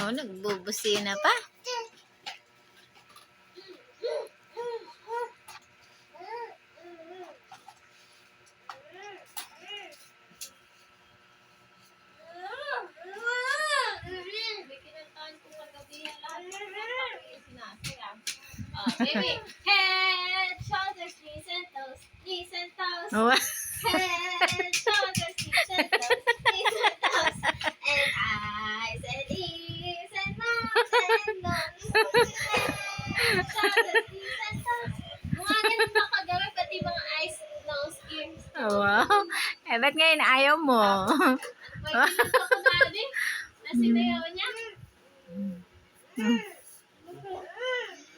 Oh, nagbubusina pa. Baby, head, shoulders, knees and toes, knees and toes. Oh. Head, shoulders, knees and toes, knees and toes. And eyes and ears and mouth and nose. Head, shoulders, knees and toes. Mga ganun ba kagawin, pati mga eyes, nose, ears. Oh, wow. Eh, ba't ngayon ayaw mo? May kinunta ko dati. Nasinayaw niya.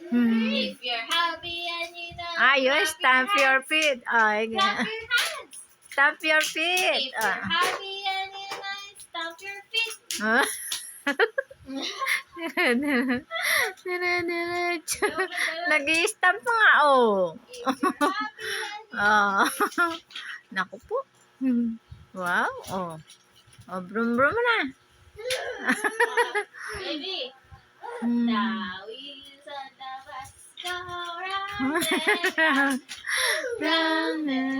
If you're happy and you know. Ayos, stamp your feet. Ay, Clap your hands. stamp your feet. If you're happy and you know, stamp your feet. Ah. Nag-i-stamp nga, oh. If you're happy and you Oh. Naku po. Wow, oh. Oh, brum-brum na. baby, Hmm. the wheels on the bus go round and round. Round and